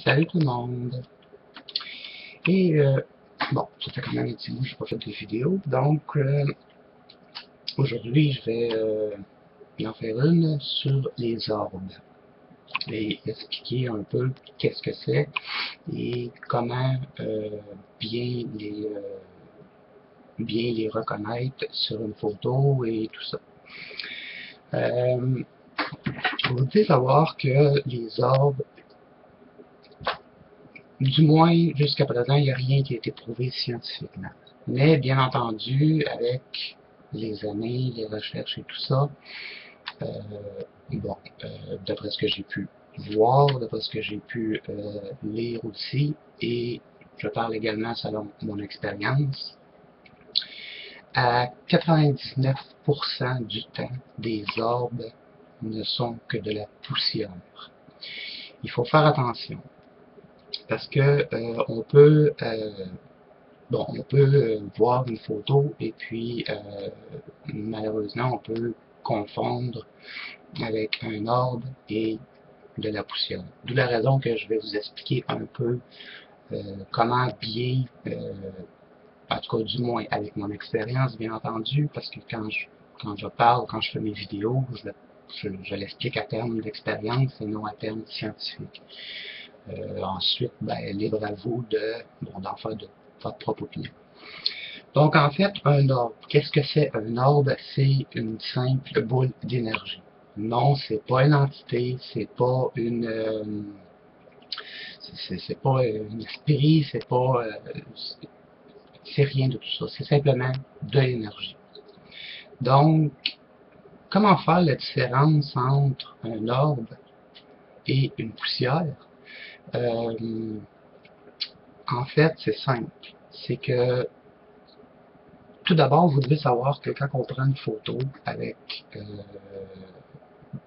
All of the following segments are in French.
Salut tout le monde! Et bon, ça fait quand même un petit bout que j'ai pas fait de vidéo, donc aujourd'hui je vais en faire une sur les orbes et expliquer un peu qu'est-ce que c'est et comment bien les reconnaître sur une photo et tout ça. Vous devez savoir que les orbes, du moins jusqu'à présent, il n'y a rien qui a été prouvé scientifiquement. Mais bien entendu, avec les années, les recherches et tout ça, euh, bon, d'après ce que j'ai pu voir, d'après ce que j'ai pu lire aussi, et je parle également selon mon expérience, à 99% du temps, des orbes ne sont que de la poussière. Il faut faire attention, parce que on peut voir une photo et puis malheureusement on peut confondre avec un orbe et de la poussière. D'où la raison que je vais vous expliquer un peu comment bien, en tout cas du moins avec mon expérience bien entendu, parce que quand je parle, quand je fais mes vidéos, je l'explique à terme d'expérience et non à terme scientifique. Ensuite, libre à vous d'en faire de votre propre opinion. Donc, en fait, un orbe, qu'est-ce que c'est un orbe? C'est une simple boule d'énergie. Non, c'est pas une entité, c'est pas c'est pas un esprit, c'est rien de tout ça. C'est simplement de l'énergie. Donc, comment faire la différence entre un orbe et une poussière? En fait, c'est simple. C'est que tout d'abord, vous devez savoir que quand on prend une photo avec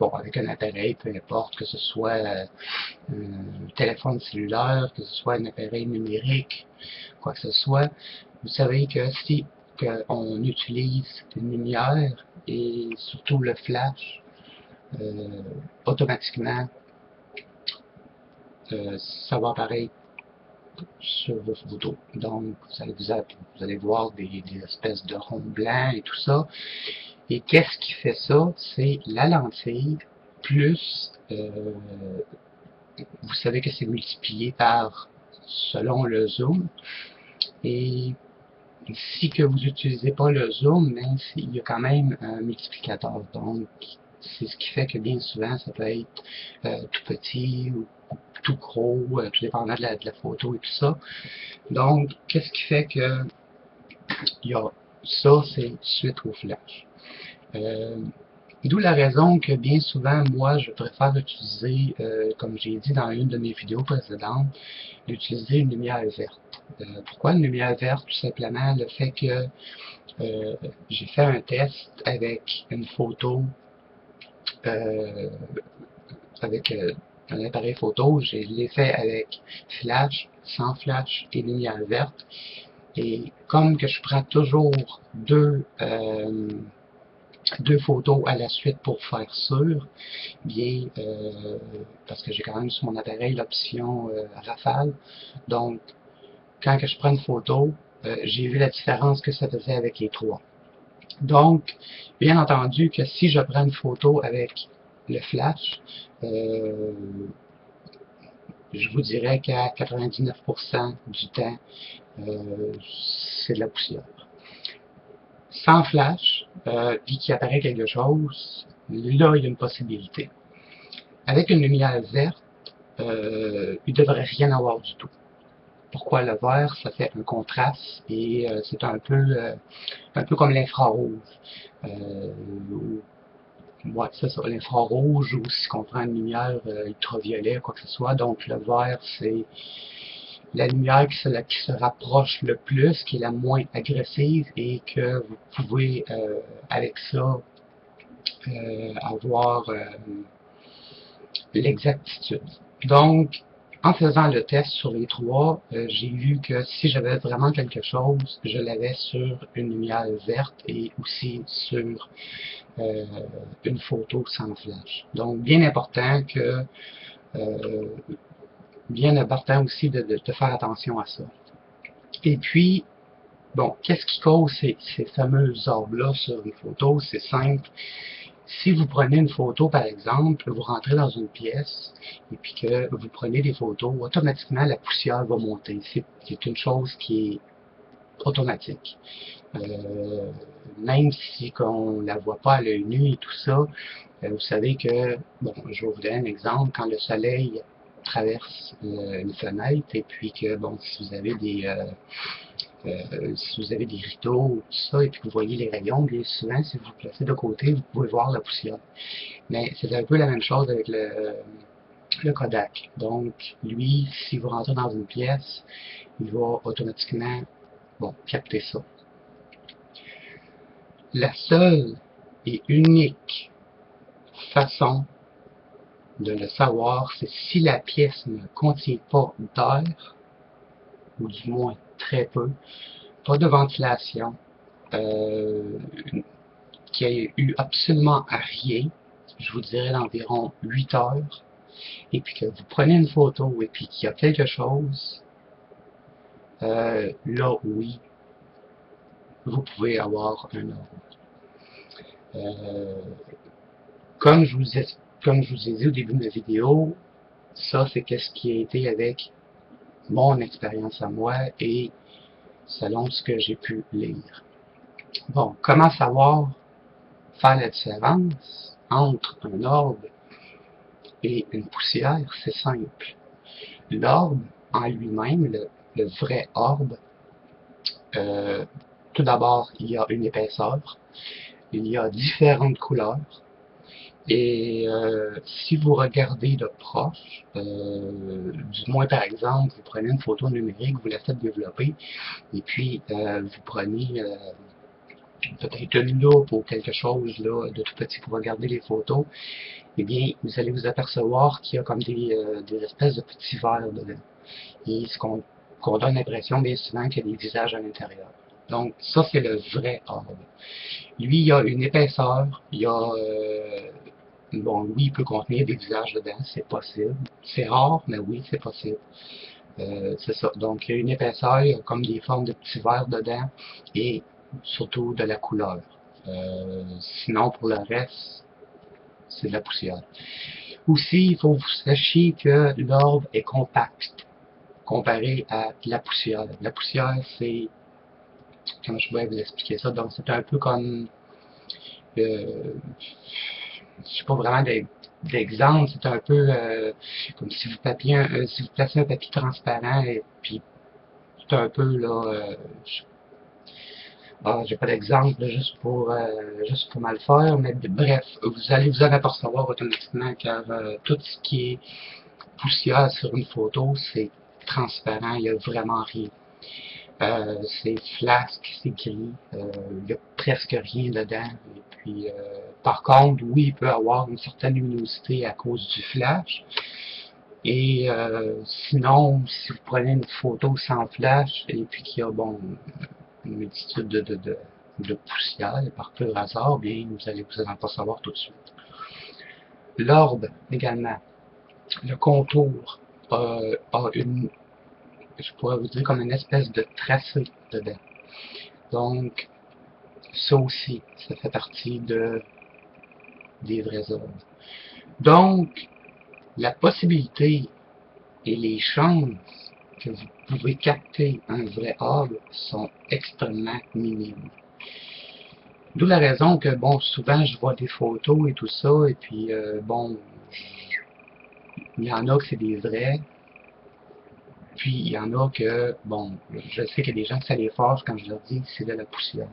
avec un appareil, peu importe, que ce soit un téléphone cellulaire, que ce soit un appareil numérique, quoi que ce soit, vous savez que si on utilise une lumière et surtout le flash, automatiquement, ça va apparaître sur vos photos. Donc, vous allez voir des espèces de ronds blancs et tout ça. Et qu'est-ce qui fait ça? C'est la lentille plus, vous savez que c'est multiplié par selon le zoom. Et si que vous n'utilisez pas le zoom, mais il y a quand même un multiplicateur. Donc, c'est ce qui fait que bien souvent, ça peut être tout petit ou tout gros, tout dépendant de la photo et tout ça. Donc, qu'est-ce qui fait que il y a ça, c'est suite au flash. D'où la raison que bien souvent, moi, je préfère utiliser, comme j'ai dit dans une de mes vidéos précédentes, d'utiliser une lumière verte. Pourquoi une lumière verte? Tout simplement le fait que j'ai fait un test avec une photo, euh, avec un appareil photo, je l'ai fait avec flash, sans flash et lumière verte. Et comme que je prends toujours deux photos à la suite pour faire sûr, bien, parce que j'ai quand même sur mon appareil l'option rafale, donc quand que je prends une photo, j'ai vu la différence que ça faisait avec les trois. Donc, bien entendu que si je prends une photo avec le flash, je vous dirais qu'à 99% du temps, c'est de la poussière. Sans flash, puis qu'il apparaît quelque chose, là, il y a une possibilité. Avec une lumière verte, il ne devrait rien avoir du tout. Pourquoi le vert? Ça fait un contraste et c'est un peu comme l'infrarouge. Ouais, c'est ça, l'infrarouge ou si on prend une lumière ultraviolet, quoi que ce soit. Donc le vert, c'est la lumière qui se rapproche le plus, qui est la moins agressive et que vous pouvez avec ça avoir l'exactitude. Donc, en faisant le test sur les trois, j'ai vu que si j'avais vraiment quelque chose, je l'avais sur une lumière verte et aussi sur une photo sans flash. Donc, bien important que bien important aussi de faire attention à ça. Et puis, bon, qu'est-ce qui cause ces fameuses orbes-là sur une photo? C'est simple. Si vous prenez une photo, par exemple, vous rentrez dans une pièce et puis que vous prenez des photos, automatiquement la poussière va monter. C'est une chose qui est automatique. Même si on la voit pas à l'œil nu et tout ça, vous savez que, bon, je vais vous donner un exemple, quand le soleil traverse une fenêtre et puis que, bon, si vous avez des rideaux, tout ça, et puis que vous voyez les rayons, bien souvent, si vous vous placez de côté, vous pouvez voir la poussière. Mais c'est un peu la même chose avec le Kodak. Donc, lui, si vous rentrez dans une pièce, il va automatiquement, bon, capter ça. La seule et unique façon de le savoir, c'est si la pièce ne contient pas d'air, ou du moins très peu, pas de ventilation, qu'il y ait eu absolument rien, je vous dirais d'environ 8 heures, et puis que vous prenez une photo et puis qu'il y a quelque chose, là oui, vous pouvez avoir un orbe. Comme je vous ai dit au début de la vidéo, ça c'est ce qui a été avec mon expérience à moi et selon ce que j'ai pu lire. Bon, comment savoir faire la différence entre un orbe et une poussière? C'est simple. L'orbe en lui-même, le vrai orbe, tout d'abord, il y a une épaisseur, il y a différentes couleurs, et si vous regardez de proche, du moins par exemple, vous prenez une photo numérique, vous la faites développer, et puis vous prenez peut-être une loupe ou quelque chose là, de tout petit pour regarder les photos, eh bien, vous allez vous apercevoir qu'il y a comme des espèces de petits verres dedans. Et ce qu'on donne l'impression bien souvent qu'il y a des visages à l'intérieur. Donc, ça, c'est le vrai orbe. Lui, il y a une épaisseur, il y a... bon, oui, il peut contenir des visages dedans, c'est possible. C'est rare, mais oui, c'est possible. C'est ça. Donc, il y a une épaisseur, il y a comme des formes de petits verres dedans, et surtout de la couleur. Sinon, pour le reste, c'est de la poussière. Aussi, il faut que vous sachiez que l'orbe est compact comparé à la poussière. La poussière, c'est... Comment je pourrais vous expliquer ça? Donc, c'est un peu comme... je sais pas vraiment d'exemple, c'est un peu comme si vous si vous placez un papier transparent et puis c'est un peu là... j'ai pas d'exemple juste pour mal faire, mais bref, vous allez vous en apercevoir automatiquement car tout ce qui est poussière sur une photo, c'est transparent, il n'y a vraiment rien. C'est flasque, c'est gris, il n'y a presque rien dedans. Et puis, par contre, oui, il peut y avoir une certaine luminosité à cause du flash. Et sinon, si vous prenez une photo sans flash et puis qu'il y a bon une multitude de poussière par pur hasard, bien vous allez vous en apercevoir tout de suite. L'orbe également, le contour a une, je pourrais vous dire comme une espèce de tracé dedans. Donc, ça aussi, ça fait partie des vrais orbes. Donc, la possibilité et les chances que vous pouvez capter un vrai orbe sont extrêmement minimes. D'où la raison que, bon, souvent je vois des photos et tout ça, et puis, bon, il y en a que c'est des vrais, puis il y en a que, bon, je sais qu'il y a des gens que ça les fâche quand je leur dis que c'est de la poussière.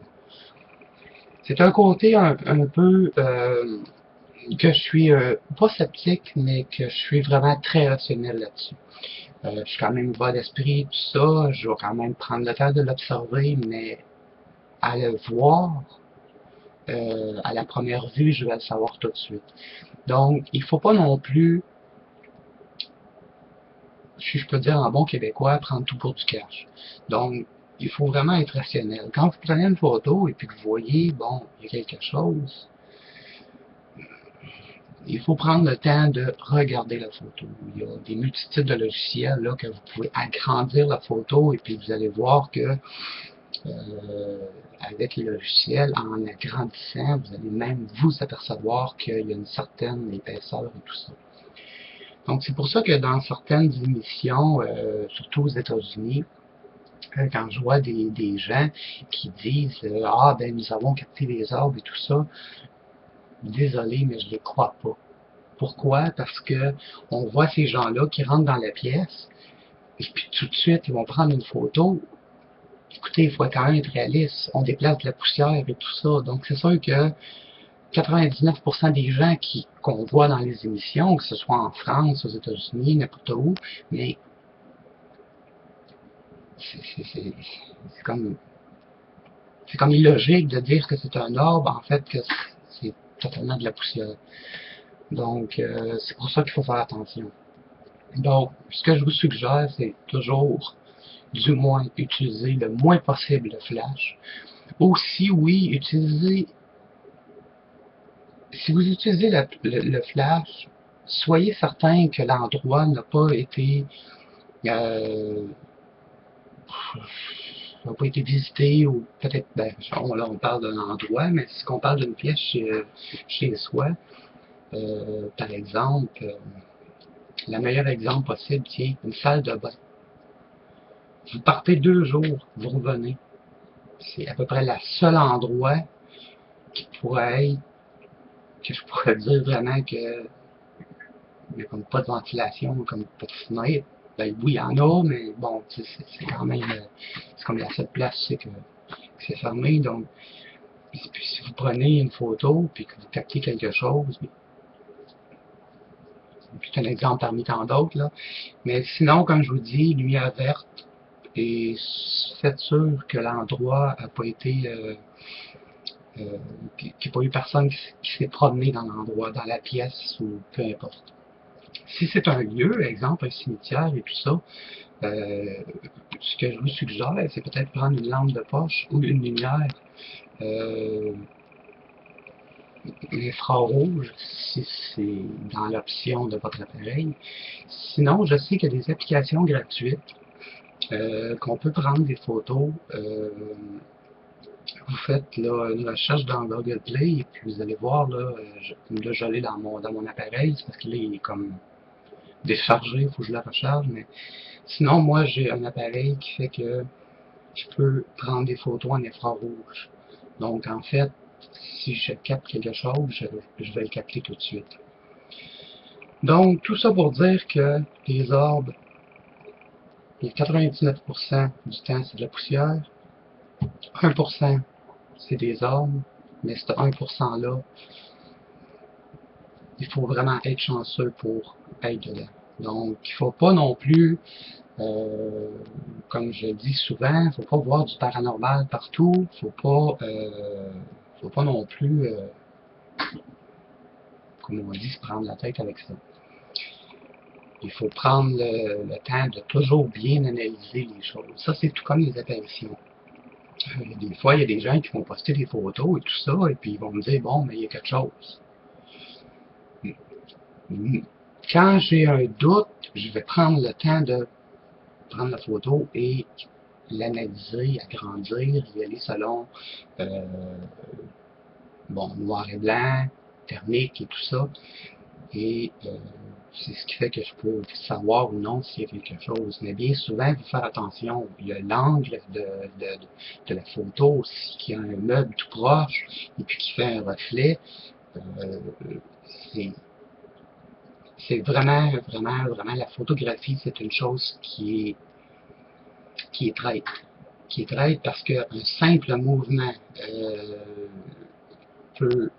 C'est un côté un peu que je suis pas sceptique, mais que je suis vraiment très rationnel là-dessus. Je suis quand même bas d'esprit, tout ça, je vais quand même prendre le temps de l'observer, mais à le voir, à la première vue, je vais le savoir tout de suite. Donc, il faut pas non plus, si je peux dire en bon québécois, prendre tout pour du cash. Donc, il faut vraiment être rationnel. Quand vous prenez une photo et puis que vous voyez, bon, il y a quelque chose, il faut prendre le temps de regarder la photo. Il y a des multitudes de logiciels là, que vous pouvez agrandir la photo et puis vous allez voir que avec les logiciels, en agrandissant, vous allez même vous apercevoir qu'il y a une certaine épaisseur et tout ça. Donc c'est pour ça que dans certaines émissions, surtout aux États-Unis, quand je vois des gens qui disent ah ben nous avons capté les orbes et tout ça, désolé, mais je les crois pas. Pourquoi? Parce que on voit ces gens-là qui rentrent dans la pièce, et puis tout de suite, ils vont prendre une photo. Écoutez, il faut quand même être réaliste. On déplace de la poussière et tout ça. Donc, c'est sûr que 99% des gens qu'on voit dans les émissions, que ce soit en France, aux États-Unis, n'importe où, mais c'est comme c'est comme illogique de dire que c'est un orbe, en fait, que c'est totalement de la poussière. Donc, c'est pour ça qu'il faut faire attention. Donc, ce que je vous suggère, c'est toujours, du moins, utiliser le moins possible le flash. Aussi, oui, si vous utilisez le flash, soyez certain que l'endroit n'a pas été euh, visité ou peut-être, ben, là on parle d'un endroit, mais si on parle d'une pièce chez soi, par exemple, le meilleur exemple possible, tiens, une salle de bain. Vous partez 2 jours, vous revenez. C'est à peu près le seul endroit qui pourrait être, que je pourrais dire vraiment que il n'y a comme pas de ventilation, comme pas de fenêtre. Ben oui, il y en a, mais bon, c'est quand même, c'est comme la seule place, c'est que c'est fermé. Donc, puis si vous prenez une photo, puis que vous captez quelque chose, c'est un exemple parmi tant d'autres, là. Mais sinon, comme je vous dis, lumière verte, et faites sûr que l'endroit n'a pas été, qu'il n'y a pas eu personne qui s'est promené dans l'endroit, dans la pièce, ou peu importe. Si c'est un lieu, exemple un cimetière et tout ça, ce que je vous suggère, c'est peut-être prendre une lampe de poche ou une lumière euh, infrarouge, si c'est dans l'option de votre appareil. Sinon, je sais qu'il y a des applications gratuites qu'on peut prendre des photos. Vous faites là, une recherche dans Google Play et puis vous allez voir, là, je l'ai dans mon appareil, c'est parce qu'il est comme déchargé, il faut que je la recharge, mais sinon, moi, j'ai un appareil qui fait que je peux prendre des photos en infrarouge. Donc, en fait, si je capte quelque chose, je vais le capter tout de suite. Donc, tout ça pour dire que les orbes, 99% du temps, c'est de la poussière. 1%, c'est des orbes. Mais ce 1%-là, il faut vraiment être chanceux pour être dedans. Donc, il ne faut pas non plus comme je dis souvent, faut pas voir du paranormal partout, faut pas non plus, comme on dit, se prendre la tête avec ça. Il faut prendre le temps de toujours bien analyser les choses. Ça, c'est tout comme les apparitions. Des fois, il y a des gens qui vont poster des photos et tout ça, et puis ils vont me dire, bon, mais il y a quelque chose. Quand j'ai un doute, je vais prendre le temps de prendre la photo et l'analyser, agrandir, y aller selon bon, noir et blanc, thermique et tout ça. Et c'est ce qui fait que je peux savoir ou non s'il y a quelque chose. Mais bien souvent, il faut faire attention. Il y a l'angle de la photo, s'il y a un meuble tout proche et puis qui fait un reflet. Euh, c'est vraiment, vraiment, vraiment la photographie, c'est une chose qui est traite. Qui est traite parce qu'un simple mouvement peut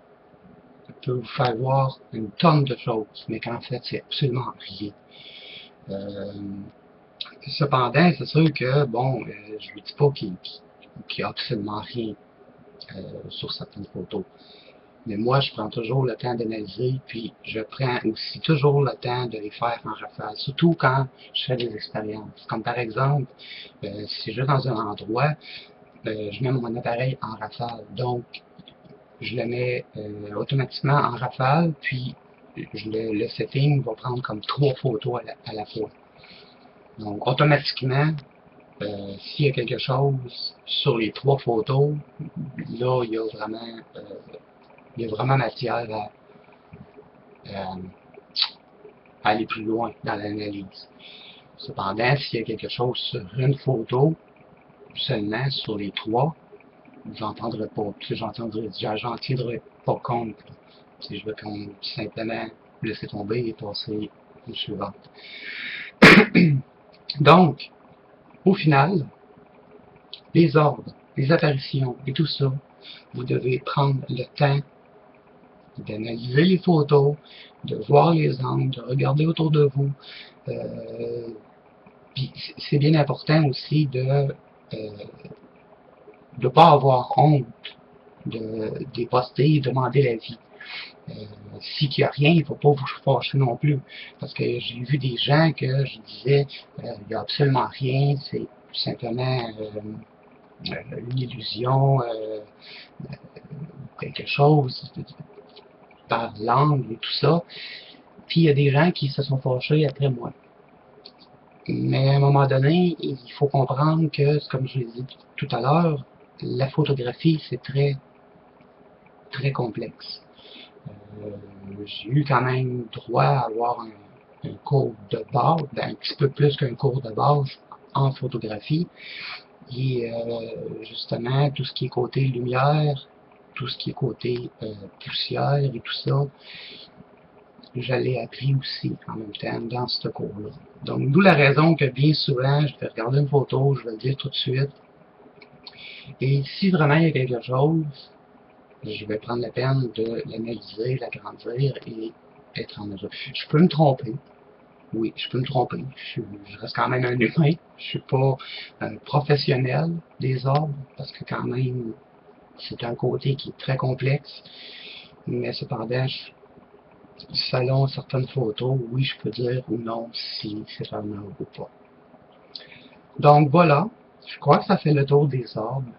vous faire voir une tonne de choses, mais qu'en fait, c'est absolument rien. Euh, Cependant, c'est sûr que, bon, je ne dis pas qu'il n'y a absolument rien sur certaines photos. Mais moi, je prends toujours le temps d'analyser, puis je prends aussi toujours le temps de les faire en rafale, surtout quand je fais des expériences. Comme par exemple, si je vais dans un endroit, je mets mon appareil en rafale. Donc, je le mets automatiquement en rafale, puis le setting va prendre comme 3 photos à la fois. Donc, automatiquement, s'il y a quelque chose sur les 3 photos, là, il y a vraiment matière à aller plus loin dans l'analyse. Cependant, s'il y a quelque chose sur une photo, seulement sur les 3, j'en tiendrai pas compte. Je vais simplement laisser tomber et passer au suivant. Donc, au final, les ordres, les apparitions et tout ça, vous devez prendre le temps d'analyser les photos, de voir les angles, de regarder autour de vous. Puis c'est bien important aussi de ne pas avoir honte de poster et demander l'avis. S'il n'y a rien, il ne faut pas vous fâcher non plus. Parce que j'ai vu des gens que je disais, il n'y a absolument rien, c'est tout simplement une illusion, quelque chose par l'angle et tout ça. Puis il y a des gens qui se sont fâchés après moi. Mais à un moment donné, il faut comprendre que, comme je l'ai dit tout à l'heure, la photographie, c'est très, très complexe. J'ai eu quand même droit à avoir un cours de base, un petit peu plus qu'un cours de base en photographie. Et justement, tout ce qui est côté lumière, tout ce qui est côté poussière et tout ça, je l'ai appris aussi en même temps dans ce cours-là. Donc, d'où la raison que bien souvent, je vais regarder une photo, je vais le dire tout de suite. Et si vraiment il y a quelque chose, je vais prendre la peine de l'analyser, l'agrandir et être en mesure. Je peux me tromper. Oui, je peux me tromper. Je reste quand même un humain. Je suis pas un professionnel des ordres, parce que quand même, c'est un côté qui est très complexe. Mais cependant, selon certaines photos, oui, je peux dire ou non si c'est un ordre ou pas. Donc voilà, je crois que ça fait le tour des ordres.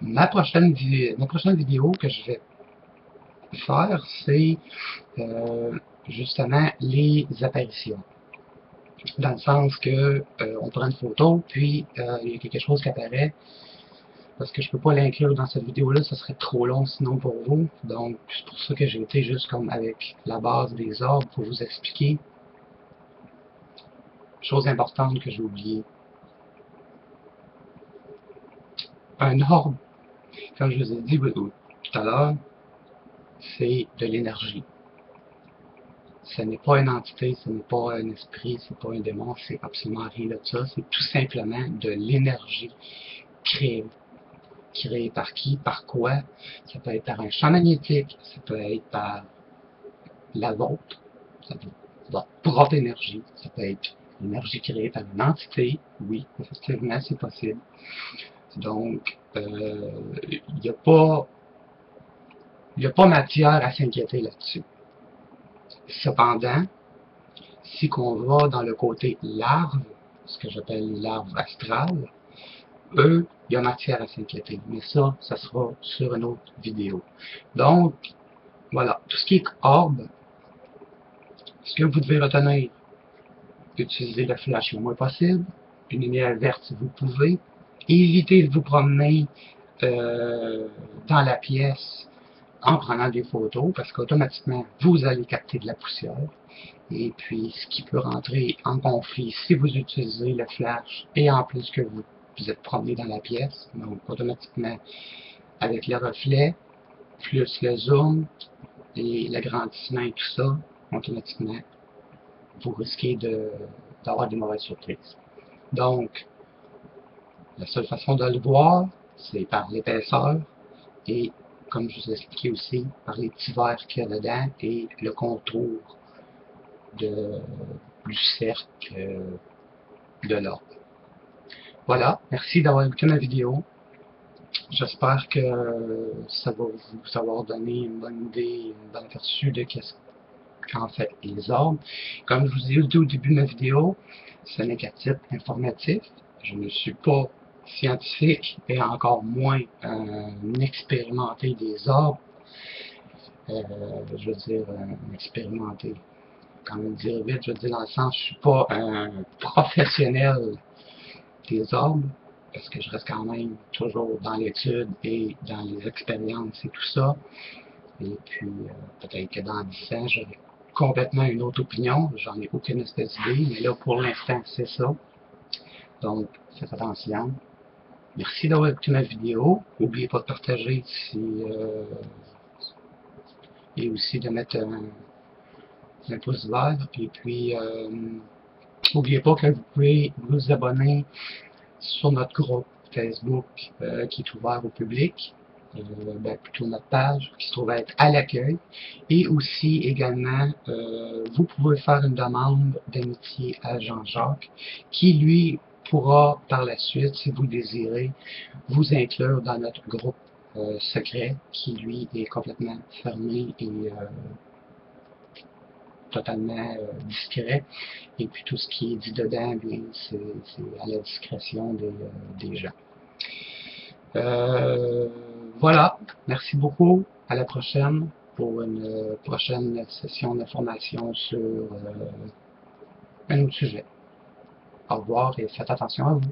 Ma prochaine vidéo que je vais faire, c'est justement les apparitions. Dans le sens que on prend une photo, puis il y a quelque chose qui apparaît. Parce que je peux pas l'inclure dans cette vidéo-là, ça serait trop long sinon pour vous. Donc, c'est pour ça que j'ai été juste comme avec la base des ordres pour vous expliquer. Chose importante que j'ai oublié. Un ordre, comme je vous ai dit tout à l'heure, c'est de l'énergie. Ce n'est pas une entité, ce n'est pas un esprit, c'est pas un démon, c'est absolument rien de ça. C'est tout simplement de l'énergie créée. Créée par qui, par quoi? Ça peut être par un champ magnétique, ça peut être par la vôtre, ça peut être votre propre énergie, ça peut être l'énergie créée par une entité, oui, effectivement, c'est possible. Donc, il n'y a pas matière à s'inquiéter là-dessus. Cependant, si on va dans le côté larve, ce que j'appelle larve astrale, eux, il y a matière à s'inquiéter. Mais ça sera sur une autre vidéo. Donc, voilà, tout ce qui est orbe, ce que vous devez retenir, utiliser le flash le moins possible, une lumière verte si vous pouvez, évitez de vous promener dans la pièce en prenant des photos, parce qu'automatiquement, vous allez capter de la poussière. Et puis, ce qui peut rentrer en conflit si vous utilisez le flash, et en plus que vous êtes promené dans la pièce, donc automatiquement, avec le reflet, plus le zoom, et l'agrandissement et tout ça, automatiquement, vous risquez d'avoir des mauvaises surprises. Donc, la seule façon de le voir, c'est par l'épaisseur, et comme je vous ai expliqué aussi, par les petits verres qu'il y a dedans et le contour du cercle de l'ordre. Voilà, merci d'avoir écouté ma vidéo. J'espère que ça va vous avoir donné une bonne idée, une bonne aperçu de qu'est-ce qu'en fait les ordres. Comme je vous ai dit au début de ma vidéo, ce n'est qu'à titre informatif. Je ne suis pas scientifique et encore moins expérimenté des ordres. je veux dire, expérimenté. Quand même dire vite, je veux dire dans le sens, je suis pas un professionnel des arbres, parce que je reste quand même toujours dans l'étude et dans les expériences et tout ça. Et puis, peut-être que dans 10 ans, j'aurai complètement une autre opinion. J'en ai aucune espèce d'idée, mais là, pour l'instant, c'est ça. Donc, faites attention. Merci d'avoir écouté ma vidéo. N'oubliez pas de partager et aussi de mettre un pouce vert. Et puis, n'oubliez pas que vous pouvez vous abonner sur notre groupe Facebook qui est ouvert au public. Plutôt notre page qui se trouve être à l'accueil. Et aussi également, vous pouvez faire une demande d'amitié à Jean-Jacques qui lui pourra par la suite, si vous le désirez, vous inclure dans notre groupe secret qui lui est complètement fermé et totalement discret. Et puis tout ce qui est dit dedans, bien, c'est à la discrétion des gens. Voilà, merci beaucoup. À la prochaine pour une prochaine session d'information sur un autre sujet. Au revoir et faites attention à vous.